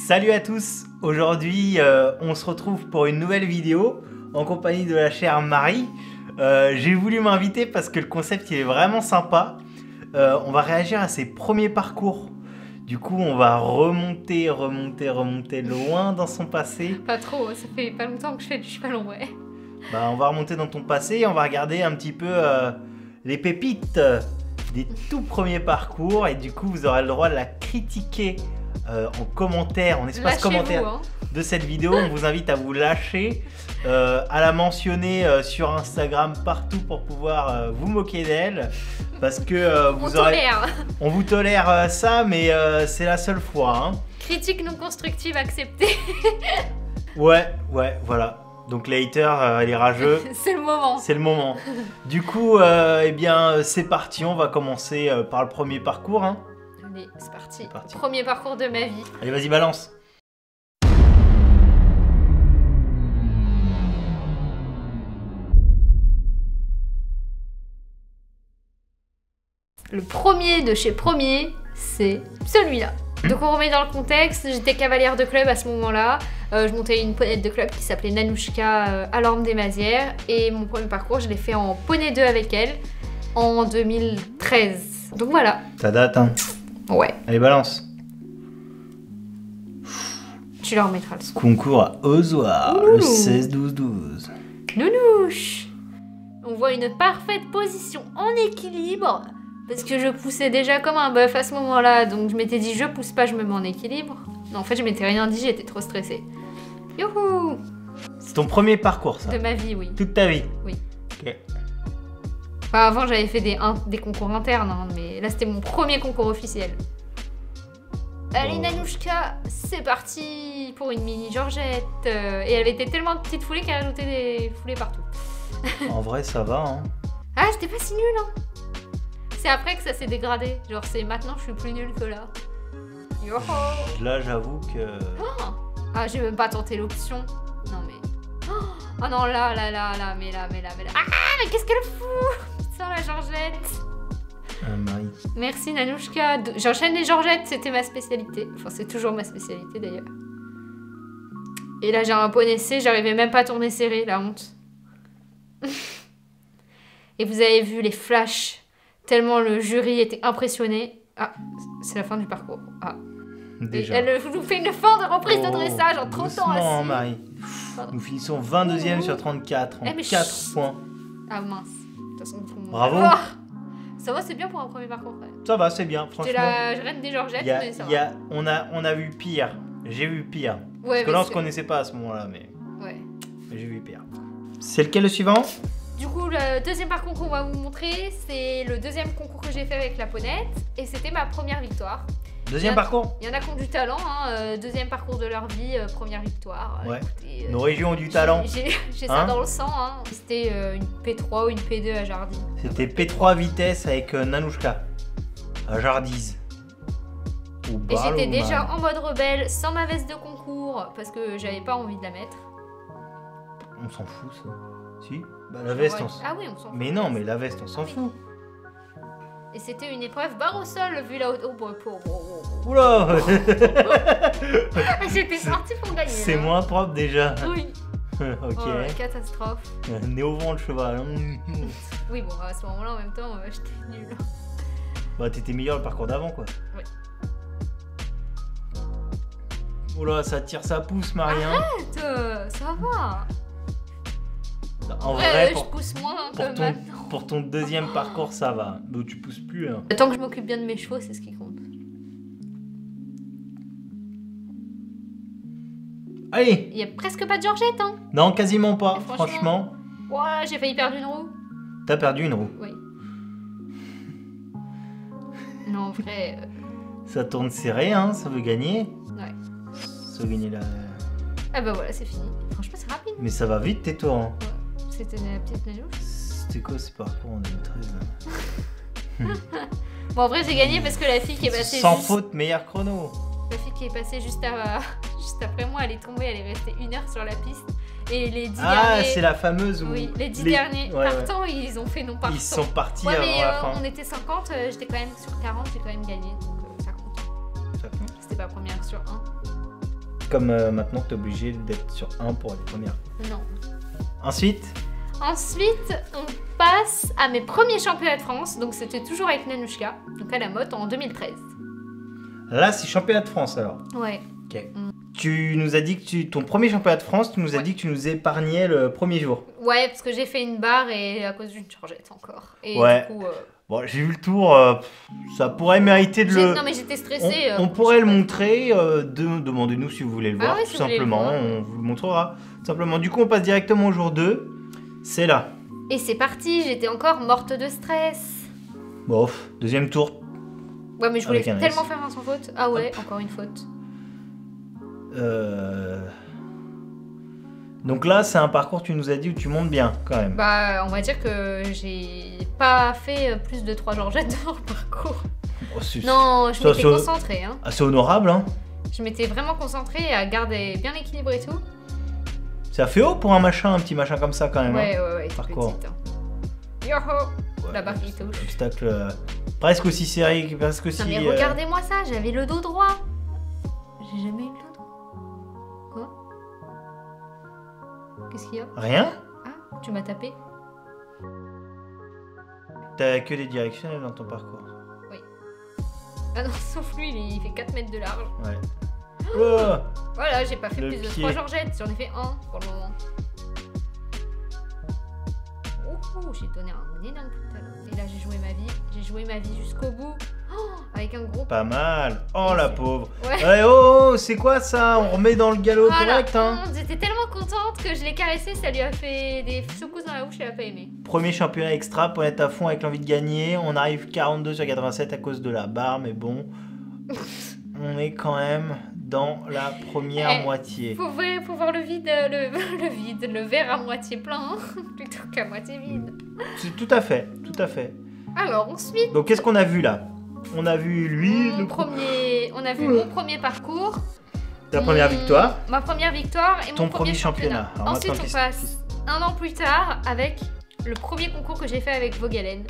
Salut à tous, aujourd'hui on se retrouve pour une nouvelle vidéo en compagnie de la chère Marie. J'ai voulu m'inviter parce que le concept il est vraiment sympa. On va réagir à ses premiers parcours. Du coup on va remonter loin dans son passé. Pas trop, ça fait pas longtemps que je fais du cheval en vrai. Bah, on va remonter dans ton passé et on va regarder un petit peu les pépites des tout premiers parcours. Et du coup vous aurez le droit de la critiquer en commentaire, en espace commentaire hein. de cette vidéo. On vous invite à vous lâcher, à la mentionner sur Instagram partout pour pouvoir vous moquer d'elle, parce que on vous tolère ça, mais c'est la seule fois. Hein. Critique non constructive acceptée. Ouais, voilà. Donc les haters, les rageux, c'est le moment. C'est le moment. Du coup, eh bien, c'est parti. On va commencer par le premier parcours. Hein. Allez, c'est parti. Premier parcours de ma vie. Allez, vas-y, balance. Le premier de chez Premier, c'est celui-là. Donc on remet dans le contexte, j'étais cavalière de club à ce moment-là. Je montais une poney de club qui s'appelait Nanouchka à l'Orme des Mazières. Et mon premier parcours, je l'ai fait en poney 2 avec elle en 2013. Donc voilà. Ça date, hein. Ouais. Allez, balance. Tu leur remettras le son. Concours à Ozoir, le 16-12-12. Nounouche. On voit une parfaite position en équilibre. Parce que je poussais déjà comme un bœuf à ce moment-là. Donc je m'étais dit, je pousse pas, je me mets en équilibre. Non, en fait, je m'étais rien dit, j'étais trop stressée. Youhou! C'est ton premier parcours, ça? De ma vie, oui. Toute ta vie? Oui. Ok. Enfin, avant, j'avais fait des concours internes, hein, mais là, c'était mon premier concours officiel. Allez, Nanouchka, c'est parti pour une mini Georgette. Et elle était tellement petite foulée qu'elle ajoutait des foulées partout. En vrai, ça va, hein. Ah, j'étais pas si nulle, hein. C'est après que ça s'est dégradé. Genre, c'est maintenant je suis plus nulle que là. Yoho. Là, j'avoue que... Ah, j'ai même pas tenté l'option. Non, mais... Oh non, là, mais là. Ah, mais qu'est-ce qu'elle fout? Putain, la Georgette. Marie. Merci, Nanouchka. J'enchaîne les Georgettes, c'était ma spécialité. Enfin, c'est toujours ma spécialité, d'ailleurs. Et là, j'ai un poney C, j'arrivais même pas à tourner serré, la honte. Et vous avez vu les flashs, tellement le jury était impressionné. Ah, c'est la fin du parcours. Ah. Déjà. Et elle nous fait une fin de reprise de dressage en 30 ans assis. Marie. Pardon. Nous finissons 22e sur 34, en 4 points. Ah mince. De toute façon, bravo. Ça va, c'est bien pour un premier parcours quand même. Ça va, c'est bien, franchement. C'était la reine des Georgettes, mais ça va. On a vu pire. J'ai vu pire. Ouais, parce que là, on se connaissait pas à ce moment-là, mais... Ouais. J'ai vu pire. C'est lequel le suivant? Du coup, le deuxième parcours qu'on va vous montrer, c'est le deuxième concours que j'ai fait avec la ponette. Et c'était ma première victoire. Deuxième parcours? Il y en a qui ont du talent, hein. Deuxième parcours de leur vie, première victoire. Ouais. Écoutez, nos régions ont du talent. J'ai ça dans le sang. Hein. C'était une P3 ou une P2 à Jardy. C'était P3 vitesse avec Nanouchka à Jardiz. Et j'étais déjà en mode rebelle, sans ma veste de concours, parce que j'avais pas envie de la mettre. On s'en fout, ça. Si? Bah, la veste, on s'en Ah oui, on s'en fout. Mais non, mais la veste, on s'en fout. Et c'était une épreuve barre au sol, vu la haute... Oula. J'étais partie pour gagner. C'est moins propre déjà. Oui. Ok. Oh, catastrophe. Né au vent le cheval. Oui, bon, à ce moment-là, en même temps, j'étais nulle. Bah, t'étais meilleur le parcours d'avant, quoi. Oui. Oula, ça tire, ça pousse, Marien. Arrête, ça va. En vrai, je pousse moins que maintenant. Pour ton deuxième parcours, ça va. Donc tu pousses plus. Hein. Tant que je m'occupe bien de mes chevaux, c'est ce qui compte. Allez. Il y a presque pas de Georgette, hein. Non, quasiment pas, franchement. Ouais, j'ai failli perdre une roue. T'as perdu une roue? Oui. Non, en vrai... Ça tourne serré, hein, ça veut gagner. Ouais. Ça veut gagner la... Ah bah voilà, c'est fini. Franchement, c'est rapide. Mais ça va vite, tes tours. Hein. Ouais. C'était la petite Nanouche. C'était quoi ce parcours en 2013? Bon, en vrai, j'ai gagné parce que la fille qui est passée... Sans faute, meilleur chrono. La fille qui est passée juste après moi, elle est tombée, elle est restée 1 heure sur la piste. Et les 10 derniers... Ah, c'est la fameuse où... Oui, les 10 derniers partants, ils ont fait non partant. Ils sont partis avant la fin. On était 50, j'étais quand même sur 40, j'ai quand même gagné, donc ça compte. Ça compte. C'était pas première sur 1. Comme maintenant, tu es obligé d'être sur 1 pour être première. Non. Ensuite, On passe à mes premiers championnats de France. Donc c'était toujours avec Nanushka, donc à la motte en 2013. là, c'est championnat de France alors. Ouais. Ok. Tu nous as dit que ton premier championnat de France, tu nous as dit que tu nous épargnais le premier jour. Ouais, parce que j'ai fait une barre et à cause d'une chargette encore. Et Ouais. du coup, Bon, j'ai vu le tour, ça pourrait mériter de le... non mais j'étais stressée. On pourrait le montrer, demandez-nous si vous voulez le Ah voir, ouais, tout si vous voulez le simplement, voir. on vous le montrera. Tout simplement. Du coup, on passe directement au jour 2, c'est là. Et c'est parti, j'étais encore morte de stress. Bon, deuxième tour. Ouais, mais je voulais Avec un tellement S. faire un sans faute. Ah ouais, encore une faute. Donc là, c'est un parcours, tu nous as dit, où tu montes bien, quand même. Bah, on va dire que j'ai pas fait plus de 3 georgettes dans le parcours. Oh, c'est Non, je Ça, m'étais ça- concentrée. Hein. assez honorable, hein. Je m'étais vraiment concentrée à garder bien l'équilibre et tout. Ça fait haut pour un petit machin comme ça, quand même. Ouais, ouais, c'est Parcours. petite. Hein. Yoho, Hein. la barre qui touche. Obstacle presque aussi serré, presque aussi... Non mais regardez-moi ça, j'avais le dos droit. J'ai jamais eu le dos droit. Quoi? Qu'est-ce qu'il y a? Rien. Ah, tu m'as tapé? T'as que des directionnels dans ton parcours. Ah non, sauf lui, il fait 4 mètres de large. Ouais. Oh, Voilà, j'ai pas fait Le plus de pied. 3 georgettes, j'en ai fait 1 pour le moment. Oh, j'ai donné un énorme coup de talon. Et là, j'ai joué ma vie jusqu'au bout. Oh, avec un gros... pas mal. Oh la pauvre. Ouais. Ouais, oh, c'est quoi ça? On remet dans le galop Voilà. direct, hein. J'étais tellement contente que je l'ai caressé, ça lui a fait des secousses dans la bouche, elle a pas aimé. Premier championnat extra pour être à fond avec l'envie de gagner. On arrive 42 sur 87 à cause de la barre, mais bon. On est quand même dans la première Eh, moitié. Faut voir le vide, le vide, le verre à moitié plein, hein, plutôt qu'à moitié vide. C'est tout à fait, tout à fait. Alors ensuite, Donc qu'est-ce qu'on a vu là? On a vu lui, on a vu mon premier parcours. ta première victoire. Ma première victoire et Ton mon premier premier championnat. Alors Ensuite, maintenant, on passe un an plus tard avec le premier concours que j'ai fait avec Vogalen.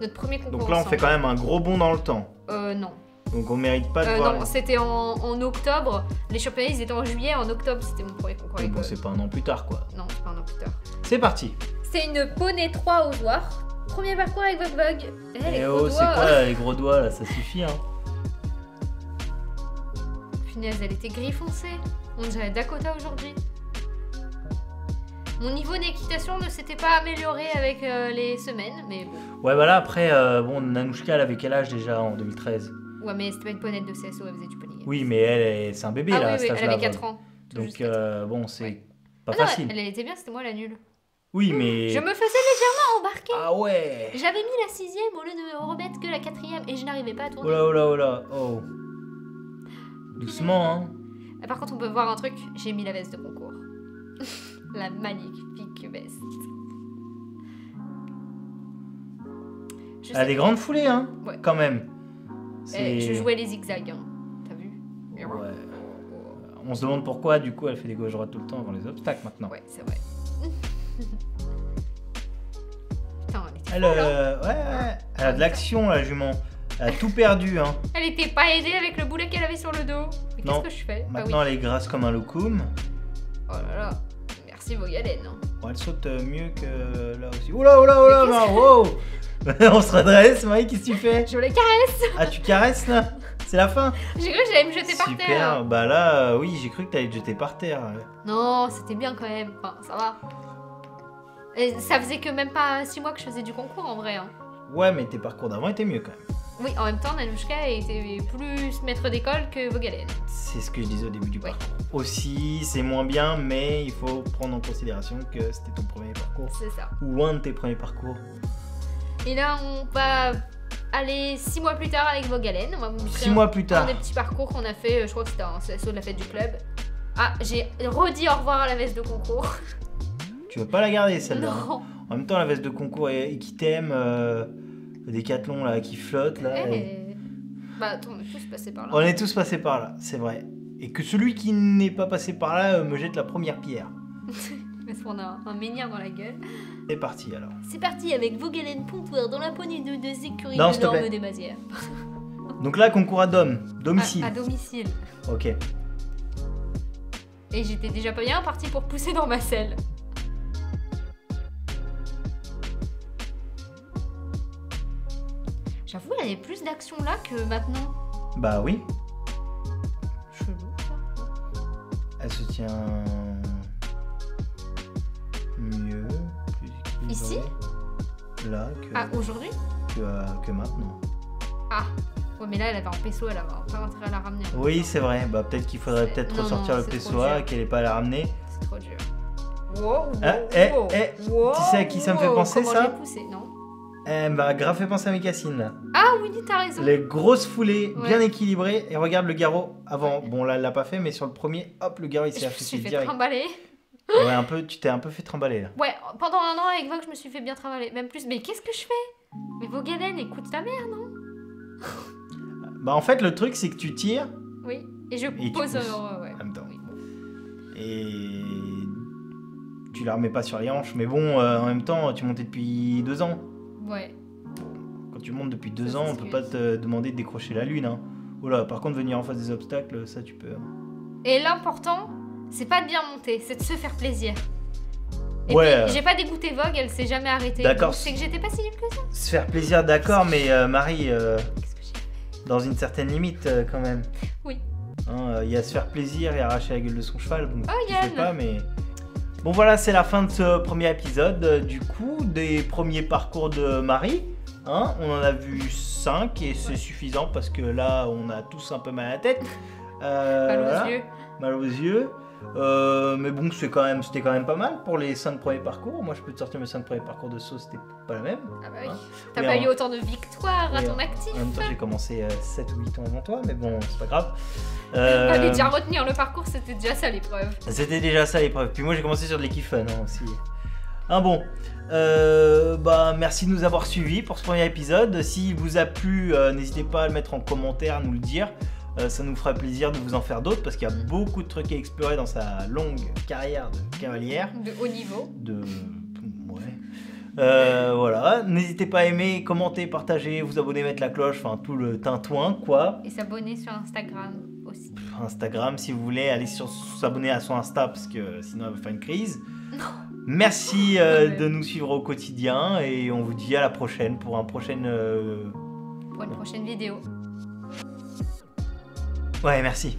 Notre premier concours. Donc là, on fait quand même un gros bond dans le temps. Non. Donc on mérite pas de voir. Non, c'était en octobre. Les championnats, ils étaient en juillet. En octobre, c'était mon premier concours avec Bon, c'est pas un an plus tard, quoi. Non, c'est pas un an plus tard. C'est parti. C'est une poney 3 aux oies. Premier parcours avec Vog. Les Eh gros oh, c'est doigts. quoi les gros doigts là? Ça suffit, hein. Punaise, elle était gris foncé. On dirait Dakota aujourd'hui. Mon niveau d'équitation ne s'était pas amélioré avec les semaines, mais bon. Ouais, voilà, après, bon, Nanushka, elle avait quel âge déjà en 2013? Ouais, mais c'était pas une ponette de CSO, elle faisait du pony. Oui, mais c'est un bébé Ah là, oui, à oui, cet elle âge-là. avait 4 ans. Tout Donc, juste 4 ans. bon, c'est Ouais. pas Ah non, facile. elle était bien, c'était moi la nulle. Oui, mais. Je me faisais légèrement embarquer. Ah ouais! J'avais mis la 6ème au lieu de remettre que la 4ème et je n'arrivais pas à tourner. Oh là, oh là, oh là, oh. Doucement, hein. Ah, par contre, on peut voir un truc, j'ai mis la veste de concours. La magnifique veste. Je Elle a sais- des grandes foulées, hein, Ouais. quand même. Je jouais les zigzags, hein. T'as vu? Ouais. On se demande pourquoi, du coup, elle fait des gauche droite tout le temps avant les obstacles maintenant. Ouais, c'est vrai. Putain, elle était Elle, folle, hein. ouais, elle a de l'action, la jument. Elle a tout perdu, hein. Elle était pas aidée avec le boulet qu'elle avait sur le dos. Mais Non. qu'est-ce que je fais? Maintenant, elle est grasse comme un loukoum. Oh là là. Merci Vogalen. Hein. Bon, elle saute mieux que là aussi. Oula, oula, oula, Mais bah, wow. On se redresse, Marie, qu'est-ce que tu fais? Je les caresse. Ah, tu caresses là? C'est la fin? J'ai cru que j'allais me jeter par terre. Super, bah là, oui, j'ai cru que t'allais te jeter par terre. Non, c'était bien quand même. Enfin, ça va. Et ça faisait que même pas 6 mois que je faisais du concours en vrai. Hein. Ouais, mais tes parcours d'avant étaient mieux quand même. Oui, en même temps, Nanushka était plus maître d'école que Vogalen. C'est ce que je disais au début du Ouais. parcours. Aussi, c'est moins bien, mais il faut prendre en considération que c'était ton premier parcours. C'est ça. Ou un de tes premiers parcours. Et là, on va aller 6 mois plus tard avec Vogalen. On va vous montrer 6 mois plus un tard. des petits parcours qu'on a fait. Je crois que c'était un CSO de la fête du club. Ah, j'ai redit au revoir à la veste de concours. Tu veux pas la garder celle-là, hein. Non. En même temps, la veste de concours et qui t'aime, le décathlon là qui flotte là. Bah attends, on est tous passés par là. On est tous passés par là, c'est vrai. Et que celui qui n'est pas passé par là me jette la première pierre. Parce qu'on a un menhir dans la gueule. C'est parti alors. C'est parti avec Vogalen Pontoir dans la poignée de deux écuries Non, de s'il te plaît. l'Orme des Mazières. Donc là, concours à domicile. À domicile. Ok. Et j'étais déjà pas bien partie pour pousser dans ma selle. J'avoue, elle avait plus d'action là que maintenant. Bah oui, Chelou, ça. elle se tient mieux, plus équilibrée. Ici? Là Ah, aujourd'hui? que maintenant. Ah. Ouais, mais là, elle avait un peso, elle avait pas intérêt à la ramener. Oui, c'est vrai. Bah peut-être qu'il faudrait C'est- peut-être non, ressortir non, le c'est trop pessoa et dur. qu'elle ait pas à la ramener. C'est trop dur. Wow, Ah, tu sais à qui ça me fait penser, comment ça j'ai poussé, non? Elle m'a grave fait penser à mes cassines là. Ah oui, t'as raison. Les grosses foulées, Ouais. bien équilibrées. Et regarde le garrot avant. Bon là, elle l'a pas fait, mais sur le premier, hop, le garrot il Je s'est me suis affiché fait direct. trimballer. Ouais, un peu, tu t'es un peu fait trimballer là. Ouais, pendant un an avec Vogue, je me suis fait bien trimballer. Même plus. Mais qu'est-ce que je fais? Mais Vogalène, écoute ta mère, non? Bah en fait, le truc c'est que tu tires Oui. Et je tu pose. pousses. Ouais. en même temps. Oui. Et tu la remets pas sur les hanches. Mais bon, en même temps, tu montais depuis 2 ans. Ouais. Quand tu montes depuis 2 Ça ans, on peut s'excuse. pas te demander de décrocher la lune. Hein. Oula, par contre, venir en face des obstacles, ça tu peux. Et l'important, c'est pas de bien monter, c'est de se faire plaisir. Et Ouais. puis, j'ai pas dégoûté Vogue, elle s'est jamais arrêtée. D'accord. Donc, c'est que j'étais pas si nulle que ça. Se faire plaisir, d'accord, mais Marie, Qu'est-ce que j'ai fait? dans une certaine limite quand même. Oui. Il y a se faire plaisir et arracher la gueule de son cheval. Bon, Oh, je sais Yann. pas, mais. Bon, voilà, c'est la fin de ce premier épisode. Du coup, des premiers parcours de Marie. Hein, on en a vu 5 et c'est suffisant parce que là, on a tous un peu mal à la tête. Mal aux Voilà. yeux. Mal aux yeux. Mais bon, c'était quand même pas mal pour les 5 premiers parcours. Moi, je peux te sortir mes 5 premiers parcours de saut, c'était pas la même. Ah bah oui. Hein. T'as Oui, pas en- eu autant de victoires à Oui, ton actif. En même temps, j'ai commencé 7 ou 8 ans avant toi, mais bon, c'est pas grave. Fallait déjà retenir le parcours, c'était déjà ça l'épreuve. C'était déjà ça l'épreuve. Puis moi, j'ai commencé sur de l'équipe fun hein, aussi. Bon. Bah, merci de nous avoir suivis pour ce premier épisode. S'il vous a plu, n'hésitez pas à le mettre en commentaire, à nous le dire. Ça nous fera plaisir de vous en faire d'autres parce qu'il y a beaucoup de trucs à explorer dans sa longue carrière de cavalière. De haut niveau. Voilà, n'hésitez pas à aimer, commenter, partager, vous abonner, mettre la cloche, enfin tout le tintouin quoi. Et s'abonner sur Instagram aussi. Instagram si vous voulez, allez s'abonner à son Insta parce que sinon elle va faire une crise. Merci de nous suivre au quotidien et on vous dit à la prochaine pour un prochain... Pour une prochaine vidéo. Ouais, merci.